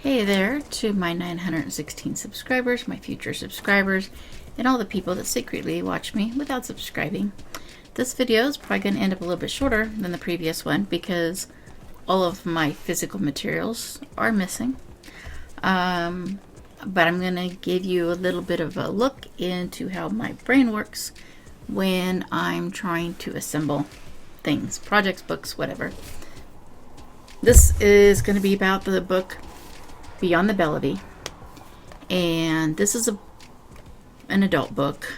Hey there to my 916 subscribers, my future subscribers, and all the people that secretly watch me without subscribing. This video is probably going to end up a little bit shorter than the previous one because all of my physical materials are missing. But I'm going to give you a little bit of a look into how my brain works when I'm trying to assemble things, projects, books, whatever. This is going to be about the book Beyond the Bellevie, and this is an adult book.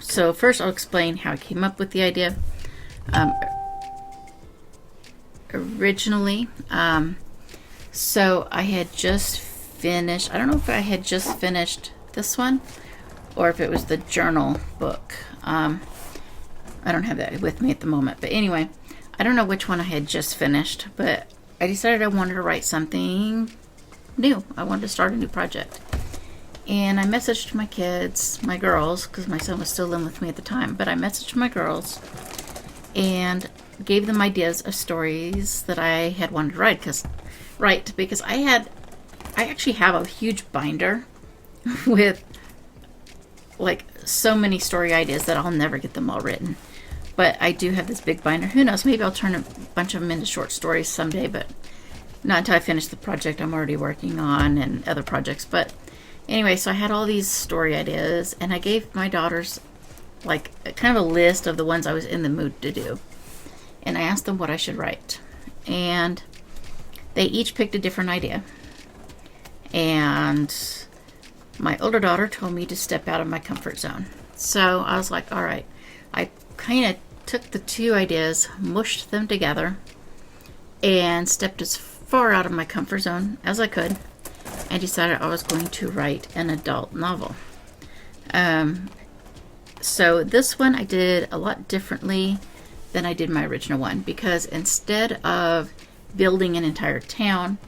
So first I'll explain how I came up with the idea. Originally, so I had just finished, I don't know if I had just finished this one or if it was the journal book. I don't have that with me at the moment, but anyway, I don't know which one I had just finished, but I decided I wanted to write something new. I wanted to start a new project. And I messaged my kids, my girls, because my son was still living with me at the time, but I messaged my girls and gave them ideas of stories that I had wanted to write because I actually have a huge binder with like so many story ideas that I'll never get them all written. But I do have this big binder. Who knows, maybe I'll turn a bunch of them into short stories someday, but not until I finish the project I'm already working on and other projects. But anyway, so I had all these story ideas, and I gave my daughters like kind of a list of the ones I was in the mood to do. And I asked them what I should write. And they each picked a different idea. And my older daughter told me to step out of my comfort zone. So I was like, all right. I kind of took the two ideas, mushed them together, and stepped as far out of my comfort zone as I could, and decided I was going to write an adult novel. So this one I did a lot differently than I did my original one, because instead of building an entire town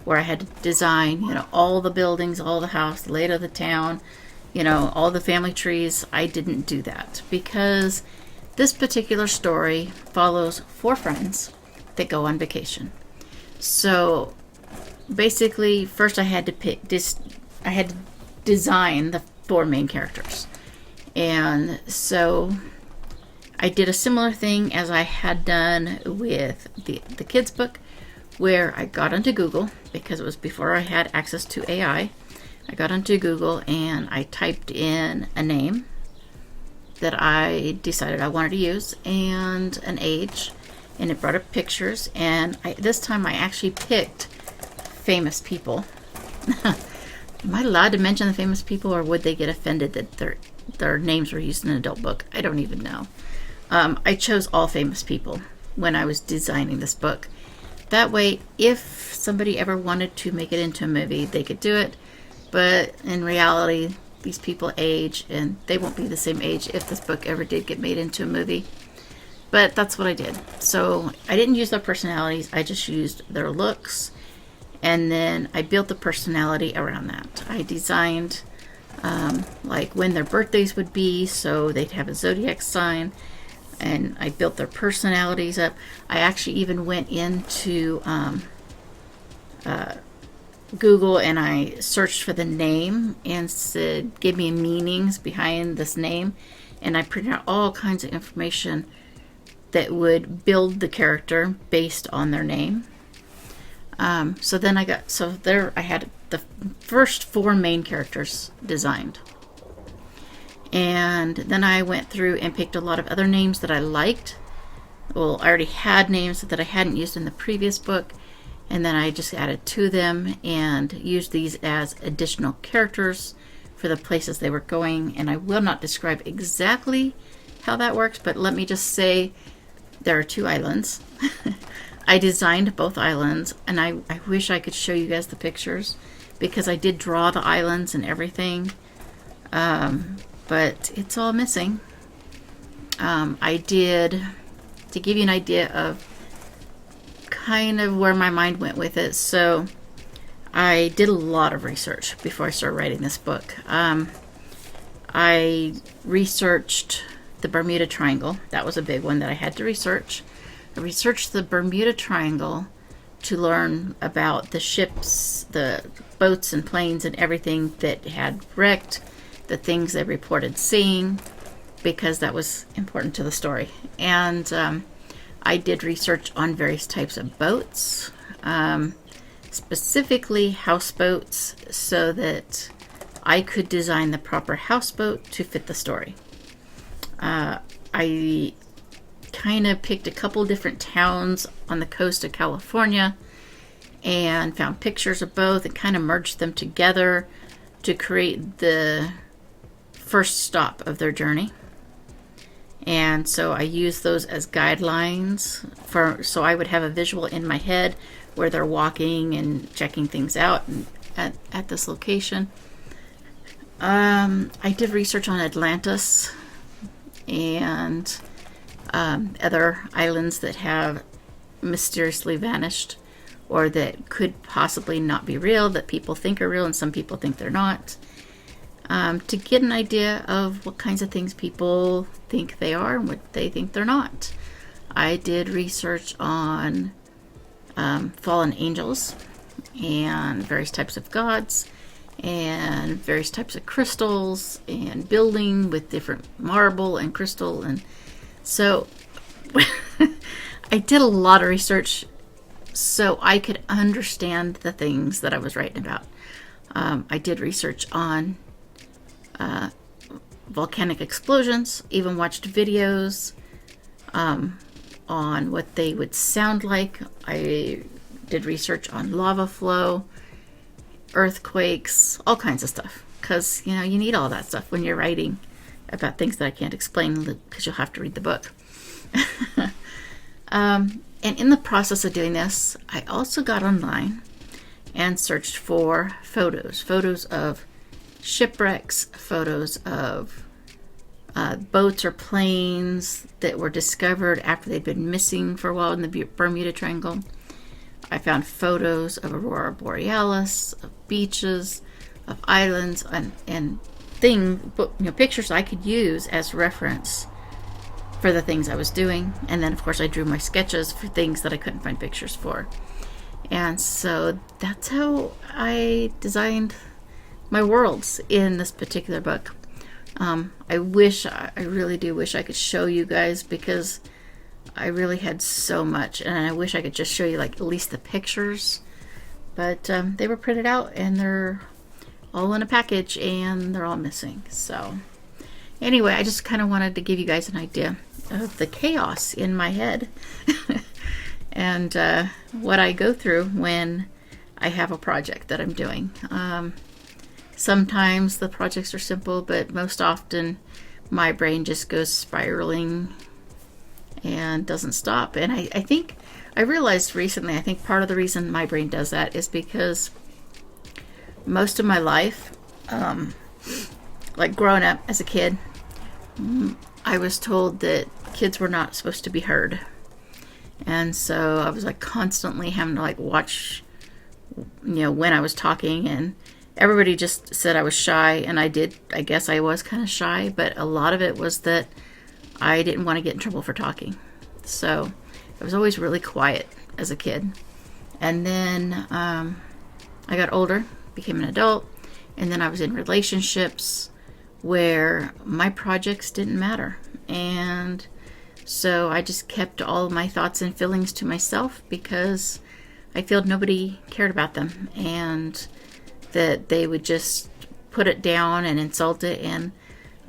where I had to design, all the buildings, all the house, the layout of the town, all the family trees, I didn't do that because this particular story follows 4 friends that go on vacation. So basically, first I had to design the 4 main characters. And so I did a similar thing as I had done with the kids' book, where I got onto Google, because it was before I had access to AI. I got onto Google and I typed in a name that I decided I wanted to use and an age, and it brought up pictures, and this time I actually picked famous people. Am I allowed to mention the famous people, or would they get offended that their names were used in an adult book? I don't even know. I chose all famous people when I was designing this book. That way, if somebody ever wanted to make it into a movie, they could do it. But in reality, these people age, and they won't be the same age if this book ever did get made into a movie. But that's what I did. So I didn't use their personalities. I just used their looks. And then I built the personality around that. I designed like when their birthdays would be, so they'd have a zodiac sign. And I built their personalities up. I actually even went into Google and I searched for the name and said, give me meanings behind this name. And I printed out all kinds of information that would build the character based on their name. So there I had the first 4 main characters designed. And then I went through and picked a lot of other names that I liked. Well, I already had names that I hadn't used in the previous book, and then I just added to them and used these as additional characters for the places they were going. And I will not describe exactly how that works, but let me just say there are 2 islands. I designed both islands, and I wish I could show you guys the pictures because I did draw the islands and everything. But it's all missing. I did, to give you an idea of kind of where my mind went with it, so I did a lot of research before I started writing this book. I researched the Bermuda Triangle. That was a big one that I had to research. I researched the Bermuda Triangle to learn about the ships, the boats and planes and everything that had wrecked, the things they reported seeing, because that was important to the story. And I did research on various types of boats, specifically houseboats, so that I could design the proper houseboat to fit the story. I kind of picked a couple different towns on the coast of California and found pictures of both and kind of merged them together to create the first stop of their journey. And so I used those as guidelines so I would have a visual in my head where they're walking and checking things out at this location. I did research on Atlantis and other islands that have mysteriously vanished or that could possibly not be real, that people think are real and some people think they're not, to get an idea of what kinds of things people think they are and what they think they're not. I did research on fallen angels and various types of gods and various types of crystals and building with different marble and crystal. And so I did a lot of research so I could understand the things that I was writing about. I did research on volcanic explosions, even watched videos on what they would sound like. I did research on lava flow, earthquakes, all kinds of stuff, because you need all that stuff when you're writing about things that I can't explain because you'll have to read the book. And in the process of doing this, I also got online and searched for photos of shipwrecks, photos of boats or planes that were discovered after they'd been missing for a while in the Bermuda Triangle. I found photos of aurora borealis, of beaches, of islands, and pictures I could use as reference for the things I was doing. And then, of course, I drew my sketches for things that I couldn't find pictures for. And so that's how I designed my worlds in this particular book. I really do wish I could show you guys, because I really had so much, and I wish I could just show you at least the pictures, but they were printed out and they're all in a package and they're all missing. So anyway, I just kind of wanted to give you guys an idea of the chaos in my head and what I go through when I have a project that I'm doing. Sometimes the projects are simple, but most often my brain just goes spiraling and doesn't stop. And I think I realized recently, I think part of the reason my brain does that is because most of my life, growing up as a kid, I was told that kids were not supposed to be heard. And so I was constantly having to watch, when I was talking, and everybody just said I was shy, and I guess I was kind of shy, but a lot of it was that I didn't want to get in trouble for talking. So I was always really quiet as a kid. And then I got older, became an adult, and then I was in relationships where my projects didn't matter. And so I just kept all of my thoughts and feelings to myself, because I felt nobody cared about them, and that they would just put it down and insult it, and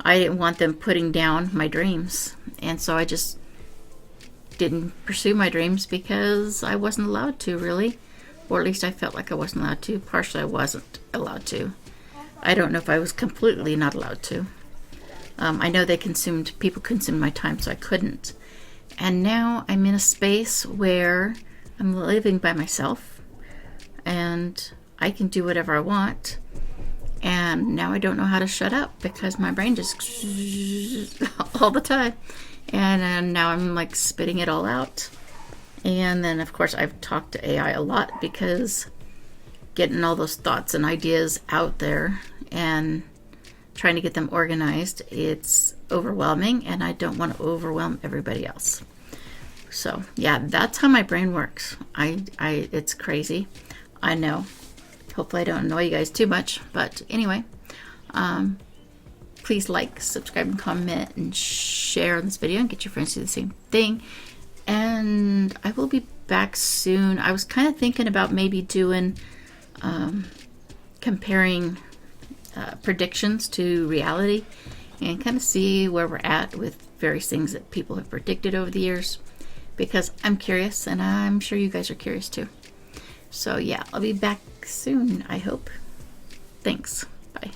I didn't want them putting down my dreams. And so I just didn't pursue my dreams because I wasn't allowed to, really. Or at least I felt like I wasn't allowed to. Partially I wasn't allowed to. I don't know if I was completely not allowed to. I know people consumed my time, so I couldn't. And now I'm in a space where I'm living by myself and I can do whatever I want. And now I don't know how to shut up because my brain just all the time. And now I'm spitting it all out. And then, of course, I've talked to AI a lot, because getting all those thoughts and ideas out there and trying to get them organized, it's overwhelming, and I don't want to overwhelm everybody else. So yeah, that's how my brain works. It's crazy. I know. Hopefully I don't annoy you guys too much, but anyway, please like, subscribe, and comment, and share this video, and get your friends to do the same thing. And I will be back soon. I was kind of thinking about maybe doing comparing predictions to reality, and kind of see where we're at with various things that people have predicted over the years, because I'm curious, and I'm sure you guys are curious too. So yeah, I'll be back soon, I hope. Thanks. Bye.